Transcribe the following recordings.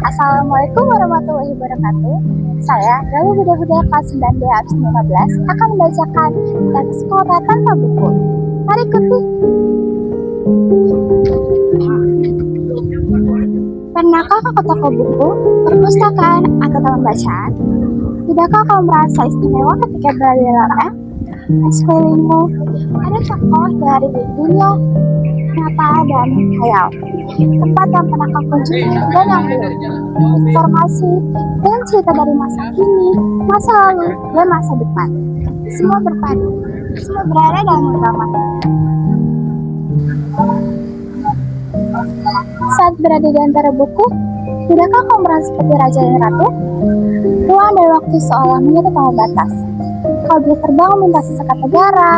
Assalamualaikum warahmatullahi wabarakatuh. Saya Galuh Huda kelas 9D absen 15 akan membacakan teks kota tanpa buku. Mari ikuti. Pernahkah kau ke toko buku, perpustakaan, atau taman bacaan? Tidakkah kau merasa istimewa ketika berada di dalamnya? Di sekelilingmu ada tokoh dari dunia nyata dan khayal, tempat yang pernah kau kunjungi dan yang belum. Informasi dan cerita dari masa kini, masa lalu, dan masa depan. Semua berpadu, semua berada dalam genggaman. Saat berada di antara buku, tidakkah kau merasa seperti raja dan ratu? Ruang dan waktu seolah menyatu tanpa batas. Kau bisa terbang melintasi sekat negara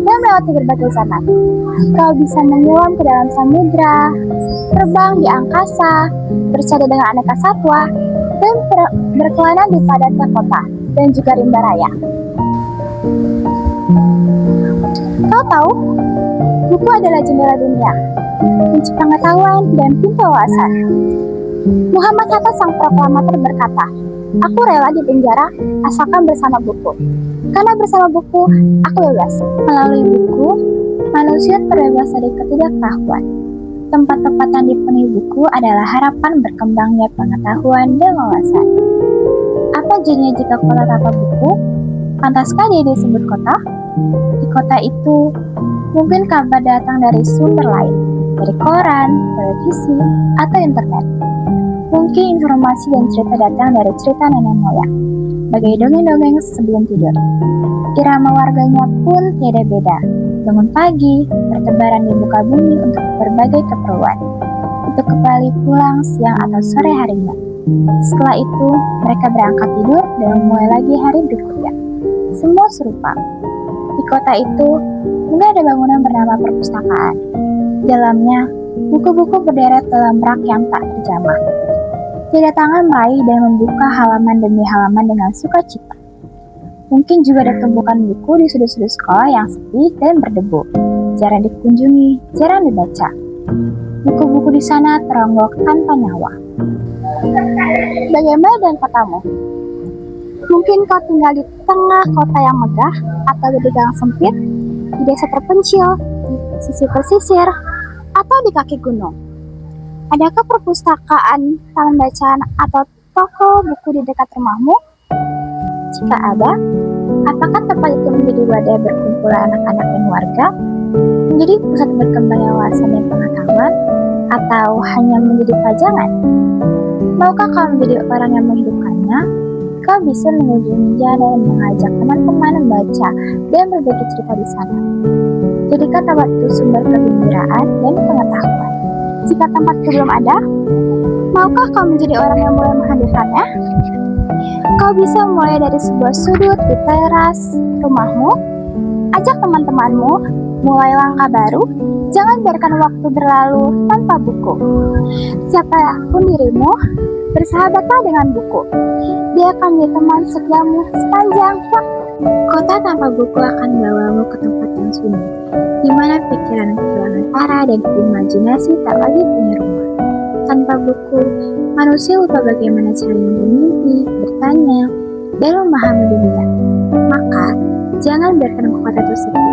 dan melewati berbagai zaman. Kau bisa menyelam ke dalam samudra, terbang di angkasa, bercanda dengan aneka satwa, dan berkelana di padatnya kota dan juga rimba raya. Kau tahu, buku adalah jendela dunia, kunci pengetahuan dan pintu wawasan. Muhammad Hatta sang proklamator berkata, "Aku rela di penjara asalkan bersama buku. Karena bersama buku, aku bebas." Melalui buku, manusia terbebas dari ketidaktahuan. Tempat-tempat yang dipenuhi buku adalah harapan berkembangnya pengetahuan dan wawasan. Apa jadinya jika kota tanpa buku? Pantaskah dia disebut kota? Di kota itu, mungkin kabar datang dari sumber lain, dari koran, televisi, atau internet. Mungkin informasi dan cerita datang dari cerita nenek moyang, bagai dongeng-dongeng sebelum tidur. Irama warganya pun tiada beda. Bangun pagi, bertebaran di muka bumi untuk berbagai keperluan. Untuk kembali pulang siang atau sore harinya. Setelah itu, mereka berangkat tidur dan memulai lagi hari berikutnya. Semua serupa. Di kota itu, mungkin ada bangunan bernama perpustakaan. Di dalamnya, buku-buku berderet dalam rak yang tak terjamah. Tiada tangan meraih dan membuka halaman demi halaman dengan sukacita. Mungkin juga ada tumpukan buku di sudut-sudut sekolah yang sepi dan berdebu. Jarang dikunjungi, jarang dibaca. Buku-buku di sana teronggok tanpa nyawa. Bagaimana dengan kotamu? Mungkin kau tinggal di tengah kota yang megah, atau di gang sempit, di desa terpencil, di sisi pesisir, atau di kaki gunung. Adakah perpustakaan, taman bacaan, atau toko buku di dekat rumahmu? Jika ada, apakah tempat itu menjadi wadah berkumpulnya anak-anak dan warga? Menjadi pusat berkembangnya wawasan dan pengetahuan? Atau hanya menjadi pajangan? Maukah kau menjadi orang yang menghidupkannya? Kau bisa mengunjunginya dan mengajak teman-teman membaca dan berbagi cerita di sana. Jadikan tempat itu sumber kegembiraan dan pengetahuan. Jika tempat itu belum ada, maukah kau menjadi orang yang mulai menghadirkannya? Kau bisa mulai dari sebuah sudut di teras rumahmu. Ajak teman-temanmu, mulai langkah baru. Jangan biarkan waktu berlalu tanpa buku. Siapapun dirimu, bersahabatlah dengan buku. Dia akan menjadi teman setiamu sepanjang waktu. Kota tanpa buku akan membawamu ke tempat yang sunyi, di mana pikiran kehilangan arah dan imajinasi tak lagi punya rumah. Tanpa buku, manusia lupa bagaimana caranya bermimpi, bertanya, dan memahami dunia. Maka, jangan biarkan kota itu sepi.